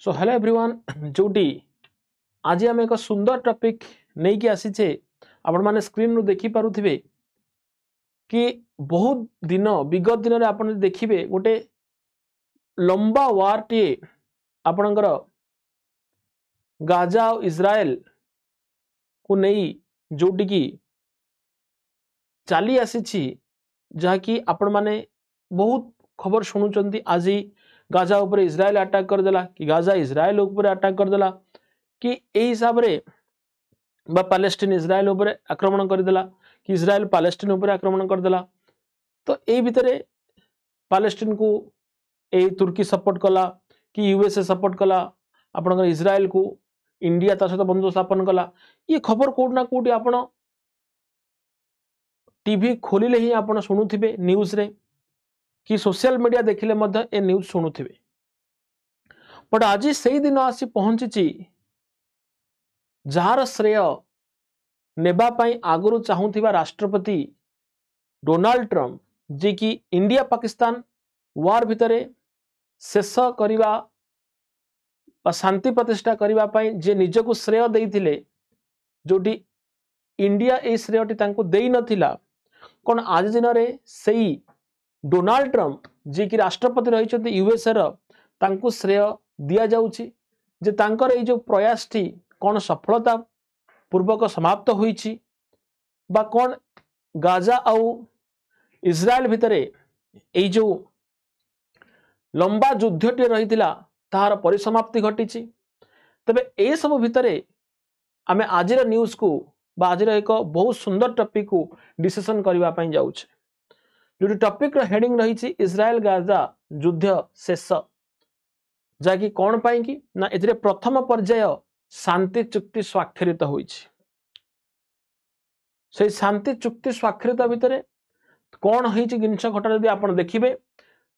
So hello everyone जोटी आज आम एक सुंदर टॉपिक नहीं कि आसीचे आपण माने स्क्रीन नु देखि पारुथिबे कि बहुत दिन विगत दिन रे आपण देखिबे गोटे लंबा वार टी आपणकर गाजा और इज्राएल को नहीं जोटी की चली आसी जहाँकि आपण माने बहुत खबर शुणुचंती आज गाजा ऊपर इज्राएल अटैक करदेला कि गाजा इज्राएल ऊपर अटैक करदेला कि ए हिसाब रे बा पैलेस्टाइन इज्राएल ऊपर आक्रमण करदेला कि इज्राएल पैलेस्टाइन ऊपर आक्रमण करदेला। तो ए भितरे पैलेस्टाइन को ए तुर्की सपोर्ट कला कि यूएसए सपोर्ट कला आपन इज्राएल को इंडिया ता सहित बंधु स्थापन कला। ये खबर कोड ना कोडी आपन टीवी खोलिले ही आपन सुनुथिबे न्यूज रे कि सोशल मीडिया देखिले मध्य ए न्यूज शुणुथिबे। बट आज से दिन आसी पहुंची जार श्रेय नेबा पाई आगुरु चाहूथिबा राष्ट्रपति डोनाल्ड ट्रम्प जे कि इंडिया पाकिस्तान वार भितरे शेष करिवा शांति प्रतिष्ठा करिवा पाई जे निजको श्रेय देइथिले जोटी इंडिया ए श्रेयटी तांको देई नथिला कोन आज दिन रे सेई डोनाल्ड ट्रम्प जे कि राष्ट्रपति रहिचंती यूएसए रो तांको श्रेय दिया जाउची जे तांकर ए जो प्रयास टी कौन सफलता पूर्वक समाप्त होईची बा कौन गाजा आउ इज्राएल भितरे ए जो लंबा युद्धटी रहितिला तार परिसमाप्ति घटीची। तबे ए सब भितरे आमे आजिर न्यूज को बा आजिर एक बहुत सुंदर टॉपिक को डिस्कशन करबा पई जाउछे जो टॉपिक रो हेडिंग रहिची इज्राएल गाजा युद्ध शेष जाकि कौन पाई कि ना एथिरे प्रथम पर्याय शांति चुक्ति स्वाक्षरित होईछि। से शांति चुक्ति स्वाक्षरित भितरे कौन होईछि जिनस घटना यदि आपण देखिबे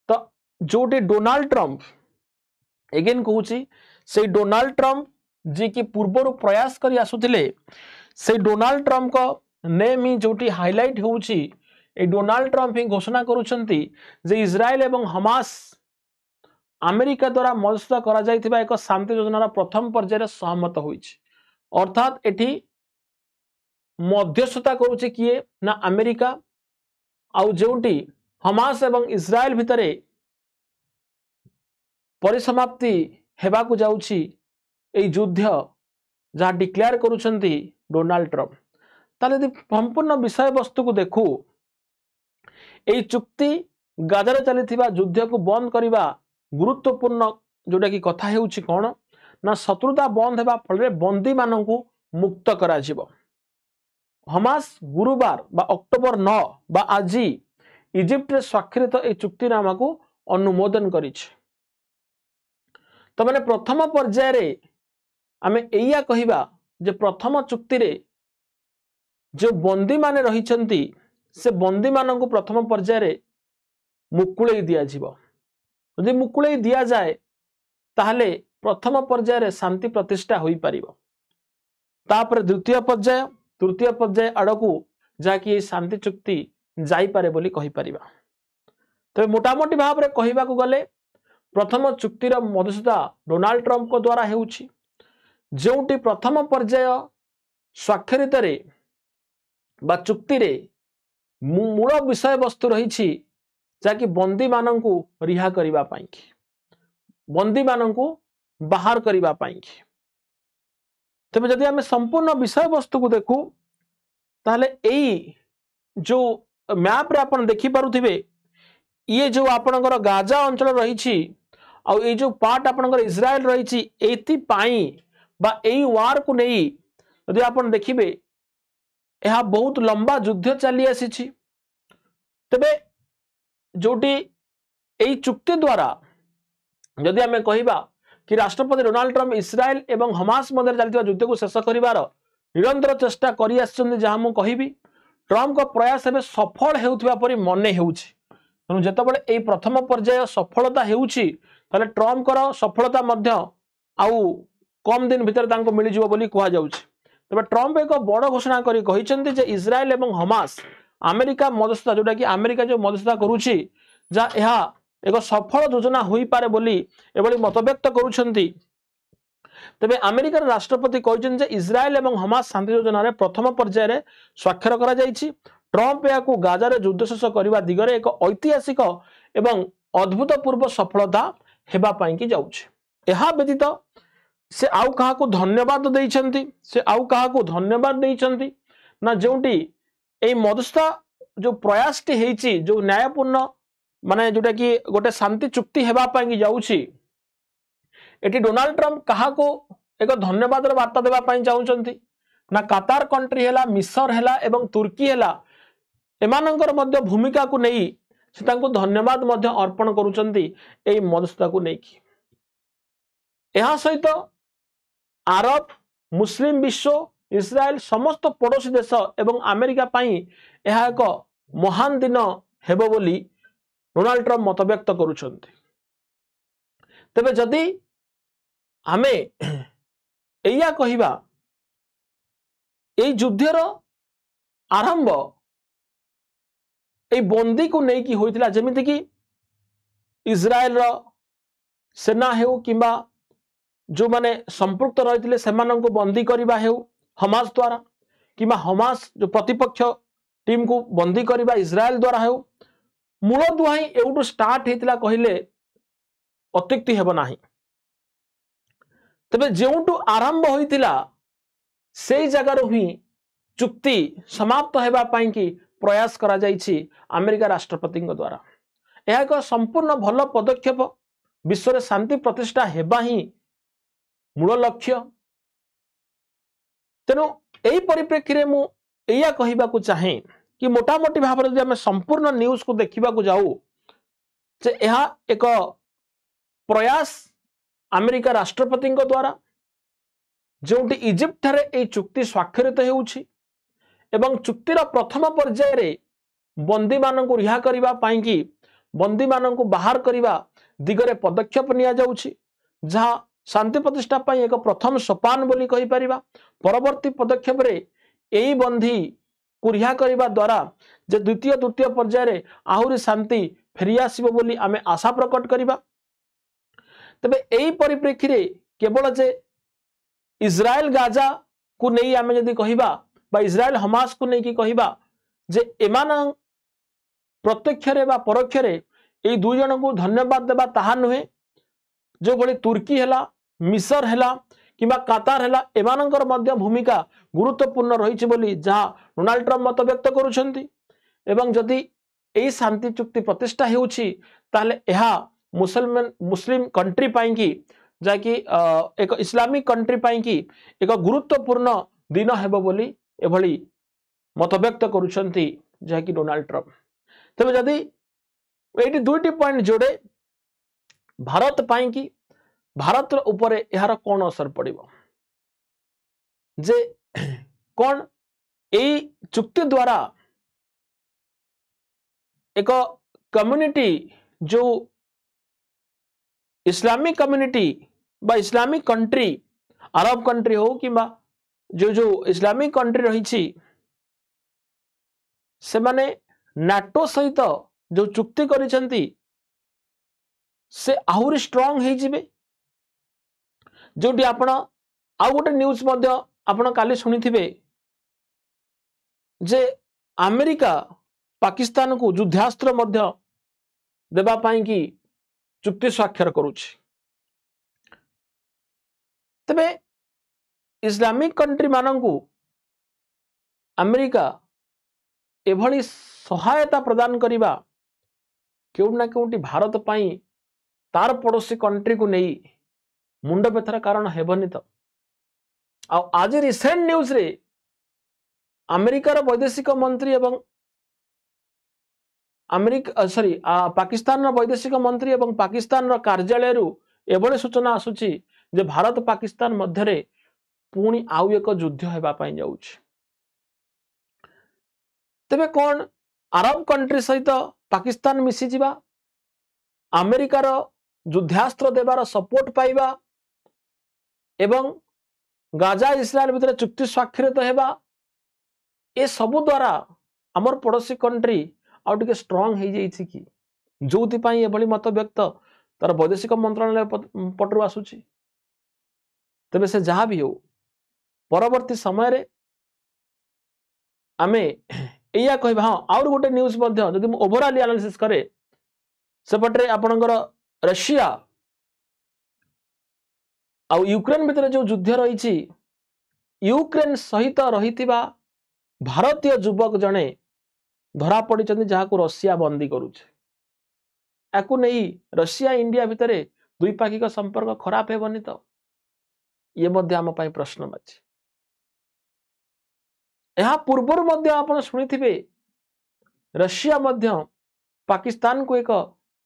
तो जोटी डोनाल्ड ट्रम्प एगेन कहूछि से डोनाल्ड ट्रम्प जे कि पूर्वरु प्रयास करी आसुथिले से डोनाल्ड ट्रम्प को नेम ही जोटी हाइलाइट होउछि ए डोनाल्ड ट्रम्प ही घोषणा करूछंती जे इज्राएल एवं हमास अमेरिका द्वारा मध्यस्थता करा जाइथिबा एक शांति योजनार प्रथम पर्यायर सहमत होइछि। अर्थात एठी मध्यस्थता करूछि किए ना अमेरिका आउ जोटी हमास एवं इज्राएल भितरे परिसमाप्ति हेबा को जाउछि ए युद्ध जहा डिक्लेयर करूछंती डोनाल्ड ट्रम्प। ताले यदि संपूर्ण विषय वस्तु को देखू ए चुक्ति गाजार चलीथिबा युद्ध को बंद करिबा गुरुत्वपूर्ण जोटा कि कथा हेउछि कोन ना शत्रुता बंद हेबा फल बंदी मानकु मुक्त करा जिवो। हमास गुरुवार बा अक्टोबर 9 बा आज इजिप्ट रे स्वाक्षरित ए चुक्तिनामा को अनुमोदन करिछि। तो माने प्रथम पर्याय रे आमे एया कहिबा जे प्रथम चुक्ति रे जो बंदी माने रहिछंती से बंदी मानकु प्रथम पर्याय रे मुकुळै दिया जिवो। यदि मुकुळै दिया जाए ताहले प्रथम पर्याय रे शांति प्रतिष्ठा होई परिबो। तापर द्वितीय पर्याय तृतीय पर्याय आड़कू जाकि शांति चुक्ति जाई पारे बोली कहि परिबा। तबे मोटामोटी भाव रे कहिबा को गले प्रथम चुक्तिर मध्यस्थता डोनाल्ड ट्रम्प को द्वारा हेउछि जोटी प्रथम पर्याय स्वाक्षरित रे बा चुक्ति रे मूल विषय वस्तु रहिछि जाकि बंदी मानंकु रिहा करिबा पाई बंदी मानंकु बाहर करिबा पाई। तबे जदि हमें संपूर्ण विषय वस्तु को देखू ताहले एई जो मैप रे आपण देखि पारुथिबे ये जो आपनकर गाजा अंचल रहिछि आ ए जो पार्ट आपनकर इज्राएल रहिछि एति पाई बा एई वार को नेई यदि आपण देखिबे एहा बहुत लंबा युद्ध चली आसीछि। तबे जोटी एई चुक्ति द्वारा यदि आमे कहिबा कि राष्ट्रपति डोनाल्ड ट्रम्प इस्राएल एवं हमास मध्य चलतिबा युद्ध को शेष करिवार निरंतर चेष्टा करि आछन जहा मु कहिबी ट्रम्प को प्रयास एबे सफल हेउथिबा परि मने हेउछि। तनु जेतबेले एई प्रथम पर्याय सफलता हेउछि ताले ट्रम्प कर सफलता मध्य आउ कम दिन भितर तांको मिलि जिवो बोली कुहा जाउछि। तबे ट्रम्प एक बड़ घोषणा करी कहिसंती जे इज्राएल एवं हमास अमेरिका मध्यस्थता जोटा कि अमेरिका जो मध्यस्थता करूछि जा एहा एक सफल योजना होई पारे बोली एबोली मतव्यक्त करूछंती तेबे अमेरिकार राष्ट्रपति कहते जे इज्राएल एवं हमास शांति योजना प्रथम पर्यायर स्वाक्षर करा जायछि। ट्रंप या गाजार युद्ध शेष करने दिगरे एक ऐतिहासिक एवं अद्भुतपूर्व सफलता हेबा पाई कि जाउछि। एहा व्यतीत से आउ काहाकू धन्यवाद देइछन्ति, से आउ काहाकू धन्यवाद देइछन्ति ना जोंटी एई मध्यस्थ जो प्रयास टी हेछि, जो न्यायपूर्ण माने जोटा कि गोटे शांति चुक्ति हेबा पाई कि जाउछि, एटी डोनाल्ड ट्रंप काहाकू एक धन्यवाद वार्ता देबा पाई चाहुचन्ति ना कतार कंट्री हेला, मिस्र हेला एवं तुर्की हेला, एमानंकर मध्य भूमिका को नहीं से तांको धन्यवाद मध्य अर्पण करूचन्ति एई मध्यस्थता को नेकी। एहा सहित आरब, मुस्लिम विश्व, इस्राएल समस्त पड़ोसी देश एवं अमेरिका पाई एहा एक महान दिन हेबो बोली डोनाल्ड ट्रंप मत व्यक्त करूचन्ति। तबे जदि आमे एया कहिबा एई युद्धर आरंभ ए बंदी को नहीं कि होइतिला, जेमिति कि इज्राएल रो सेना हेउ किंबा जो माने संपृक्त रहितिले सेमानंको बंदी करिबा हेउ हमास द्वारा, किंबा हमास जो प्रतिपक्ष टीम को बंदी करिबा इज्राएल द्वारा हेउ, मूल दुहाई एउटु स्टार्ट हेतिला कहिले अत्युक्ति हेबो नाही। तबे जेउटु आरंभ होइतिला सेई जगारो ही चुक्ति समाप्त हेबा पाई कि प्रयास करा जाइछि अमेरिका राष्ट्रपति द्वारा। यह एक संपूर्ण भल पदक्षेप, विश्व में शांति प्रतिष्ठा हेबा ही मूल लक्ष्य। तेणु यही परिप्रेक्षी में या कहवाक चाहे कि मोटामोटी भाव में आम संपूर्ण न्यूज को देखा जाऊ जे यह एक प्रयास अमेरिका राष्ट्रपति द्वारा जो इजिप्ट ठारे ए चुक्ति स्वाक्षरित होउछि एवं चुक्तिर प्रथम पर्यायर बंदी मानक रिहा करिबा पाई कि बंदी मानक बाहर करिबा दिगरे पदक्षेप निया जाउछि, जहा शांति प्रतिष्ठा पाई एक प्रथम सोपान बोली कहि परिबा। परवर्ती पदक्षेप रे एई बंदी को रिहा करिबा द्वारा जे द्वितीय तृतीय पर्यायर आहुरी शांति फेरी आसीबो बोली आमे आशा प्रकट करिबा। तबे एई परिप्रेक्षी रे केवल जे इज्राएल गाजा को नहीं आमे जदि कहिबा बा इज्राएल हमास को नहीं कि कहिबा जे एमान प्रत्यक्ष रे बा परोक्ष रे ए दुई जन को धन्यवाद देबा ताहा नुहे। जो भली तुर्की हेला, मिस्र हेला किंबा कतार हेला, एमानंकर मध्य भूमिका गुरुत्वपूर्ण रहिछि बोली जहा डोनाल्ड ट्रंप मत व्यक्त करूछन्ति। एवं जदि एई शांति चुक्ति प्रतिष्ठा हेउछि ताले एहा मुस्लिम कंट्री पाई कि जाकि एक इस्लामिक कंट्री पाई कि एक गुरुत्वपूर्ण दिन हेबो बोली एभली मत व्यक्त करूछन्ति जाकि डोनाल्ड ट्रंप। तबे जदि एटी दुईटी पॉइंट जोड़े भारत पाई कि भारत ऊपर यार कौन असर पड़िबो जे कौन एई चुक्ति द्वारा एक कम्युनिटी जो इस्लामिक कम्युनिटी बा इस्लामिक कंट्री, अरब कंट्री हो किंबा जो इस्लामिक कंट्री रही से माने नाटो सहित जो चुक्ति करिसेंती से आहुरी स्ट्रांग हो जिवे। जोटी आपण आउ गोटे न्यूज मध्य आपण काली सुनिथिबे जे अमेरिका पाकिस्तान को युद्धास्त्र मध्य देबा पाई कि चुक्ति स्वाक्षर करुछि। तबे इस्लामिक कंट्री मानंकु अमेरिका एभली सहायता प्रदान करिबा केउट ना केउटी भारत पाई तार पड़ोसी कंट्री को नहीं मुंड व्यथार कारण हेबनी। तो आज रिसेंट न्यूज रे अमेरिकार वैदेशिक मंत्री एवं पाकिस्तान वैदेशिक मंत्री एवं पाकिस्तान कार्यालय एभली सूचना आसुची जे भारत पाकिस्तान मध्य पुणी आउ एक युद्ध हेबा पाई जाउछि। तेबे कौन अरब कंट्री सहित पाकिस्तान मिसी जिबा, अमेरिकार युद्धास्त्र देवार सपोर्ट पाइबा एवं गाजा इस्राएल भितर चुक्ति स्वाक्षरित हेबा, ए सबु द्वारा आमर पड़ोसी कंट्री आउ टिके स्ट्रांग हो जाइछि कि जोथि पाई एभली मत व्यक्त तार वैदेशिक मंत्रालय पटरु आसुछि। तेबे से जहाँ भी हो परवर्ती समय आमे या कह हाँ आउर गोटे न्यूज जदि ओभरऑल एनालिसिस करे सेपटे आपणकर रशिया आ यूक्रेन भितर जो युद्ध रही यूक्रेन सहित रही भारतीय युवक जड़े धरा पड़ी जहाँ को रशिया बंदी करुचे याकू नहीं रशिया इंडिया भितर द्विपाक्षिक संपर्क खराब हेबनी तो ये आम प्रश्नवाची यह पूर्वर आप शुणी रशिया पाकिस्तान को एक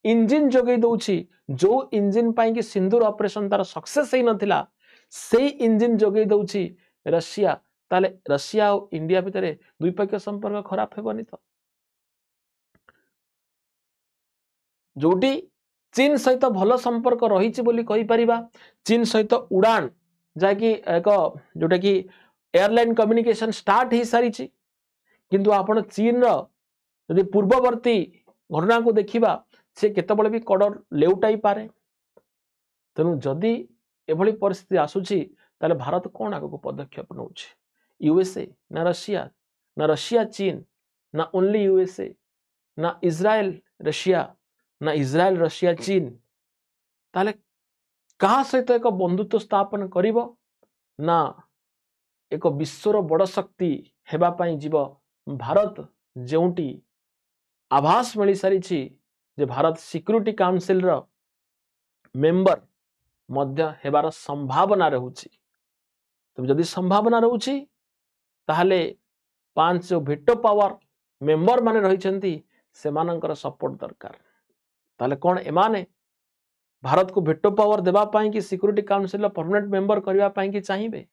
इंजिन जोगे दौची जो इंजिन कि सिंदूर ऑपरेशन तार सक्सेस ही नथिला से इंजिन जोगे दौची रशिया ताले रशिया और इंडिया भितर द्विपक्षीय संपर्क खराब हेबनी तो जोटी चीन सहित भल संपर्क रही बोली कहि परिबा चीन सहित उड़ान जाकि एक जोटा कि एयरलाइन कम्युनिकेशन स्टार्ट हो सारी किंतु आपण चीन यदि पूर्ववर्ती घटना को देखिबा से केतबळे भी कड़र लेउटाई पारे तेणु जदि एभली परिस्थिति आसुची ताले भारत कौन आग को पदक्षेप नौचे यूएसए ना रशिया चीन ना ओनली यूएसए ना इज्राएल रशिया ना इज्राएल रशिया चीन ताले कहा सहित एक बंधुत्व स्थापन करिवो ना एक विश्वर बड़ शक्ति हेबा पई जीव भारत जेउटी आभास मिल सारी जे भारत सिक्योरिटी काउंसिल रो मेंबर मध्य हेबार संभावना रहूची तो जदि संभावना रहूची ताहले 5 जो भेटो पावर मेंबर माने रही से मानकर सपोर्ट दरकार ताहले कौन एमाने भारत को भेटो पावर देबा पाई कि सिक्योरिटी काउंसिल परमानेंट मेंबर करबा पाई कि चाहिए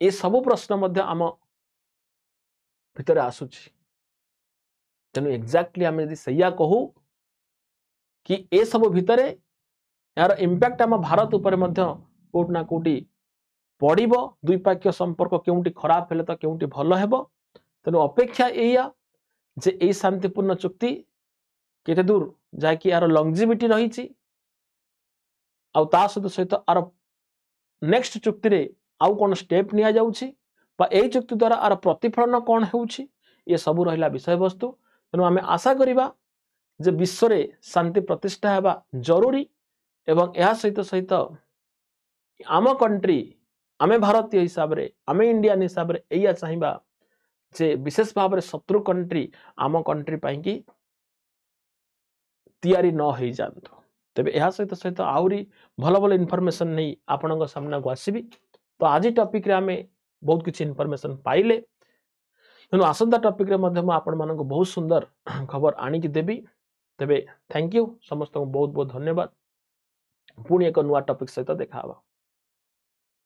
ये सब प्रश्न मध्य आम भितर आसुची तेणु एक्जाक्टली आम यदि सैया कहू कि ए सब भितर यार इंपैक्ट आम भारत उपर मध्य कोट ना कोटी पड़िबो द्विपाक्षिक संपर्क केउंटी खराब हेले तो केउंटी भल हेबो तेणु अपेक्षा एया जे ए शांतिपूर्ण चुक्ति केते दूर जाकि यार लंगजिविटी रही आ ता सहित आर नेक्स्ट चुक्ति रे आउ कोन स्टेप निया जाउची बा एई चुक्ति द्वारा आर प्रतिफलन कोन हेउची ये सब रहिला विषय वस्तु तेणु आम आशा करिबा जे विश्व रे शांति प्रतिष्ठा हेबा जरूरी एवं यह सहित सहित आम कंट्री आमे भारतीय हिसाब रे आमे इंडियन हिसाब रे एया चाहिबा जे विशेष भाव रे शत्रु कंट्री आम कंट्री पाई कि तैयारी न हो जातु तेबे यह सहित सहित आउरी भल भल इनफॉरमेशन नहीं आपन सामना को आसीबी तो आज टॉपिक रे आमे बहुत किछि इनफॉरमेशन पाइले तेणु आसंता टॉपिक रे मध्य आपण मानक बहुत सुंदर खबर आनी कि देबी तेबे थैंक यू समस्त को बहुत बहुत धन्यवाद पुणी एक नुआ टॉपिक सहित देखा